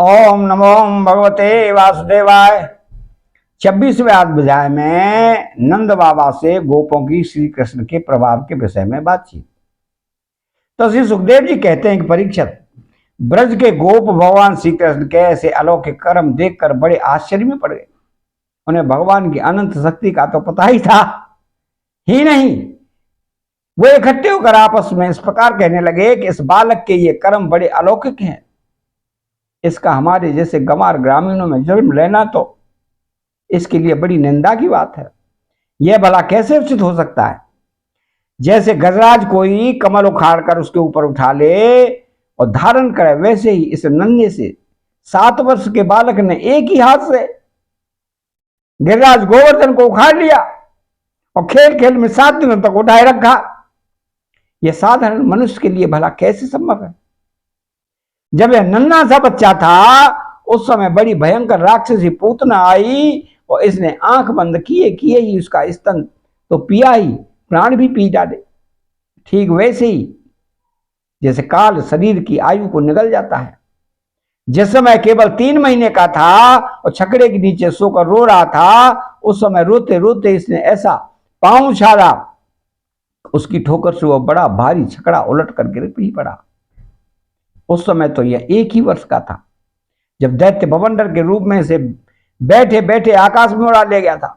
ओम नमो भगवते वासुदेवाय। 26वें अध्याय में नंद बाबा से गोपों की श्री कृष्ण के प्रभाव के विषय में बातचीत। तो श्री सुखदेव जी कहते हैं कि परीक्षित, ब्रज के गोप भगवान श्री कृष्ण के ऐसे अलौकिक कर्म देखकर बड़े आश्चर्य में पड़ गए। उन्हें भगवान की अनंत शक्ति का तो पता ही था ही नहीं। वो इकट्ठे होकर आपस में इस प्रकार कहने लगे कि इस बालक के ये कर्म बड़े अलौकिक हैं। इसका हमारे जैसे गंवार ग्रामीणों में जन्म लेना तो इसके लिए बड़ी निंदा की बात है। यह भला कैसे उचित हो सकता है? जैसे गजराज कोई कमल उखाड़ कर उसके ऊपर उठा ले और धारण करे, वैसे ही इस नन्हे से 7 वर्ष के बालक ने एक ही हाथ से गिरिराज गोवर्धन को उखाड़ लिया और खेल खेल में 7 दिनों तक उठाए रखा। यह साधारण मनुष्य के लिए भला कैसे संभव है? जब यह नन्हा सा बच्चा था उस समय बड़ी भयंकर राक्षसी पूतना आई और इसने आंख बंद किए किए ही उसका स्तन तो पिया ही, प्राण भी पी डाले। ठीक वैसे ही जैसे काल शरीर की आयु को निगल जाता है। जिस समय केवल 3 महीने का था और छकड़े के नीचे सोकर रो रहा था, उस समय रोते रोते इसने ऐसा पांव उछाला, उसकी ठोकर से वह बड़ा भारी छकड़ा उलट कर गिर भी पड़ा। उस समय तो यह 1 ही वर्ष का था जब दैत्य बवंडर के रूप में से बैठे बैठे आकाश में उड़ा ले गया था।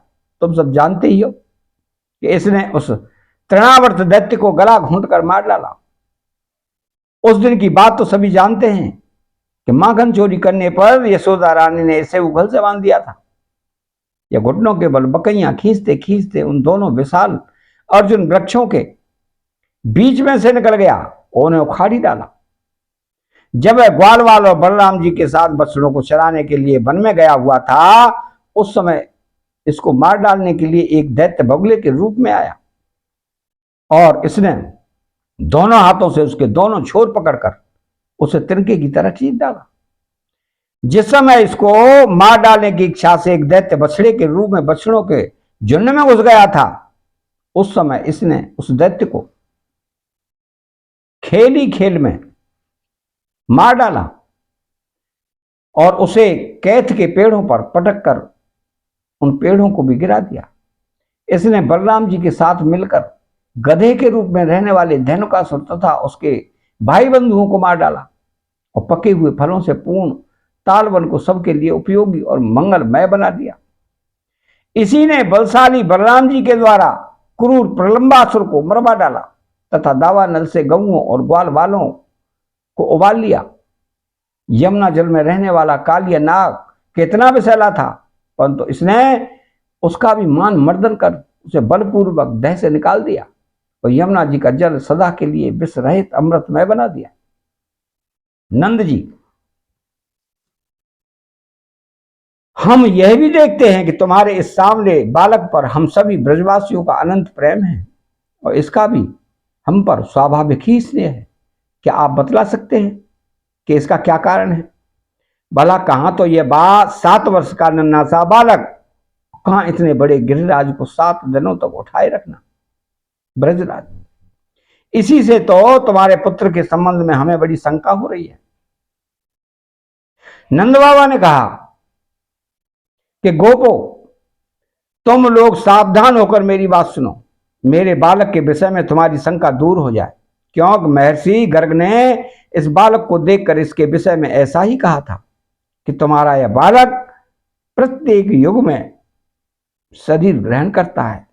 तुम सब जानते ही हो कि इसने उस तृणावर्त दैत्य को गला घूंट कर मार डाला। उस दिन की बात तो सभी जानते हैं कि माखन चोरी करने पर यशोदा रानी ने इसे उगल से बांध दिया था। यह घुटनों के बल बकैयां खींचते खींचते उन दोनों विशाल अर्जुन वृक्षों के बीच में से निकल गया और उन्हें उखाड़ी डाला। जब वह ग्वालवाल और बलराम जी के साथ बछड़ों को चराने के लिए वन में गया हुआ था, उस समय इसको मार डालने के लिए एक दैत्य बगुले के रूप में आया और इसने दोनों हाथों से उसके दोनों छोर पकड़कर उसे तिनके की तरह खींच डाला। जिस समय इसको मार डालने की इच्छा से एक दैत्य बछड़े के रूप में बछड़ों के झुंड में घुस गया था, उस समय इसने उस दैत्य को खेल ही खेल में मार डाला और उसे कैथ के पेड़ों पर पटक कर उन पेड़ों को भी गिरा दिया। इसने बलराम जी के साथ मिलकर गधे के रूप में रहने वाले धेनुकासुर तथा उसके भाई बंधुओं को मार डाला और पके हुए फलों से पूर्ण तालवन को सबके लिए उपयोगी और मंगलमय बना दिया। इसी ने बलशाली बलराम जी के द्वारा क्रूर प्रलंबासुर को मरवा डाला तथा दावानल से गऊओं और ग्वाल वालों को उबाल लिया। यमुना जल में रहने वाला कालिया नाग कितना विषैला था, परंतु इसने उसका भी मान मर्दन कर उसे बलपूर्वक देह से निकाल दिया और यमुना जी का जल सदा के लिए विष रहित अमृतमय बना दिया। नंद जी, हम यह भी देखते हैं कि तुम्हारे इस सांवले बालक पर हम सभी ब्रजवासियों का अनंत प्रेम है और इसका भी हम पर स्वाभाविक ही स्नेह है। क्या आप बतला सकते हैं कि इसका क्या कारण है? भला कहां तो यह 7 वर्ष का नन्हा सा बालक, कहां इतने बड़े गिरिराज को 7 दिनों तक उठाए रखना? ब्रजराज, इसी से तो तुम्हारे पुत्र के संबंध में हमें बड़ी शंका हो रही है। नंद बाबा ने कहा कि गोपो, तुम लोग सावधान होकर मेरी बात सुनो। मेरे बालक के विषय में तुम्हारी शंका दूर हो जाए, क्योंकि महर्षि गर्ग ने इस बालक को देखकर इसके विषय में ऐसा ही कहा था कि तुम्हारा यह बालक प्रत्येक युग में शरीर ग्रहण करता है।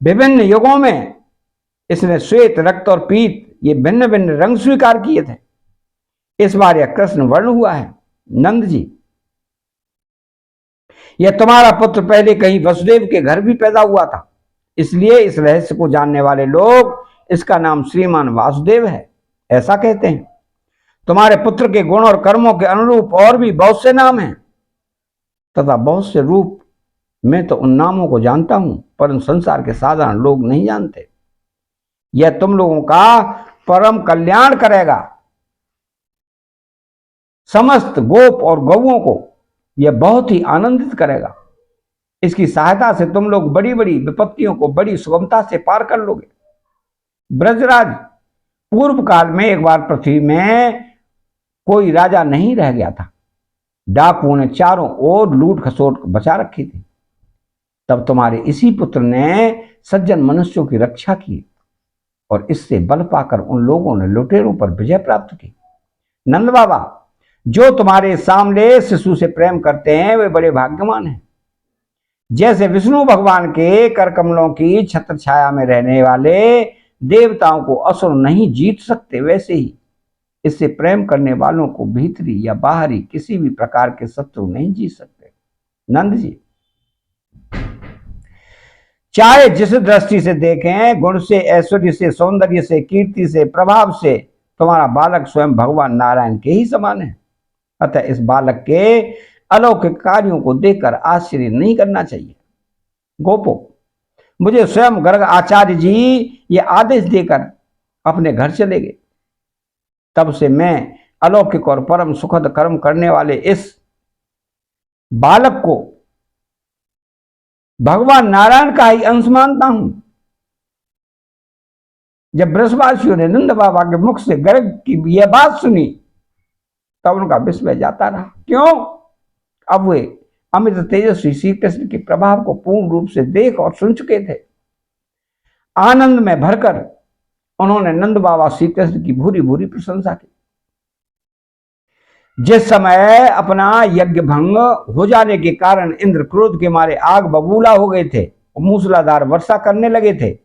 विभिन्न युगों में इसने श्वेत, रक्त और पीत ये भिन्न भिन्न रंग स्वीकार किए थे। इस बार यह कृष्ण वर्ण हुआ है। नंद जी, यह तुम्हारा पुत्र पहले कहीं वसुदेव के घर भी पैदा हुआ था, इसलिए इस रहस्य को जानने वाले लोग इसका नाम श्रीमान वासुदेव है ऐसा कहते हैं। तुम्हारे पुत्र के गुण और कर्मों के अनुरूप और भी बहुत से नाम हैं तथा बहुत से रूप। मैं तो उन नामों को जानता हूं, परंतु संसार के साधारण लोग नहीं जानते। यह तुम लोगों का परम कल्याण करेगा। समस्त गोप और गौओं को यह बहुत ही आनंदित करेगा। इसकी सहायता से तुम लोग बड़ी बड़ी विपत्तियों को बड़ी सुगमता से पार कर लोगे। ब्रजराज, पूर्व काल में एक बार पृथ्वी में कोई राजा नहीं रह गया था। डाकुओं ने चारों ओर लूट खसोट बचा रखी थी। तब तुम्हारे इसी पुत्र ने सज्जन मनुष्यों की रक्षा की और इससे बल पाकर उन लोगों ने लुटेरों पर विजय प्राप्त की। नंद बाबा, जो तुम्हारे सामने शिशु से प्रेम करते हैं वे बड़े भाग्यवान हैं। जैसे विष्णु भगवान के कर कमलों की छत्र छाया में रहने वाले देवताओं को असुर नहीं जीत सकते, वैसे ही इससे प्रेम करने वालों को भीतरी या बाहरी किसी भी प्रकार के शत्रु नहीं जीत सकते। नंद जी, चाहे जिस दृष्टि से देखें, गुण से, ऐश्वर्य से, सौंदर्य से, कीर्ति से, प्रभाव से, तुम्हारा बालक स्वयं भगवान नारायण के ही समान है। अतः इस बालक के अलौकिक कार्यों को देखकर आश्चर्य नहीं करना चाहिए। गोपो, मुझे स्वयं गर्ग आचार्य जी ये आदेश देकर अपने घर चले गए। तब से मैं अलौकिक और परम सुखद कर्म करने वाले इस बालक को भगवान नारायण का ही अंश मानता हूं। जब ब्रजवासियों ने नंद बाबा के मुख से गर्ग की यह बात सुनी तब उनका विस्मय जाता रहा। क्यों? अब वे अमित तेजस्वी श्री कृष्ण के प्रभाव को पूर्ण रूप से देख और सुन चुके थे। आनंद में भरकर उन्होंने नंद बाबा श्री कृष्ण की भूरी भूरी प्रशंसा की। जिस समय अपना यज्ञ भंग हो जाने के कारण इंद्र क्रोध के मारे आग बबूला हो गए थे और मूसलाधार वर्षा करने लगे थे,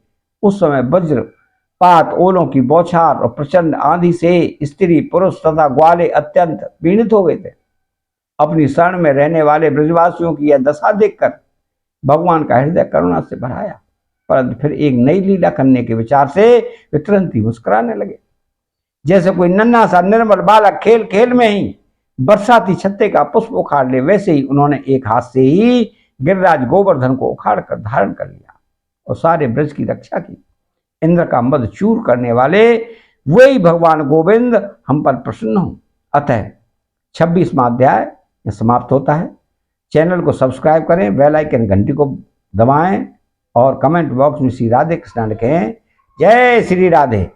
उस समय वज्रपात, ओलों की बौछार और प्रचंड आंधी से स्त्री पुरुष तथा ग्वाले अत्यंत पीड़ित हो गए थे। अपनी शरण में रहने वाले ब्रजवासियों की यह दशा देखकर भगवान का हृदय करुणा से भराया, परंतु फिर एक नई लीला करने के विचार से वे तुरंत ही मुस्कुराने लगे। जैसे कोई नन्हा सा निर्मल बालक खेल खेल में ही बरसाती छत्ते का पुष्प उखाड़ ले, वैसे ही उन्होंने एक हाथ से ही गिरिराज गोवर्धन को उखाड़ कर धारण कर लिया और सारे ब्रज की रक्षा की। इंद्र का मद चूर करने वाले वही भगवान गोविंद हम पर प्रसन्न हो। अतः 26वां अध्याय समाप्त होता है। चैनल को सब्सक्राइब करें, बेल आइकन घंटी को दबाएं और कमेंट बॉक्स में श्री राधे कृष्ण लिखें। जय श्री राधे।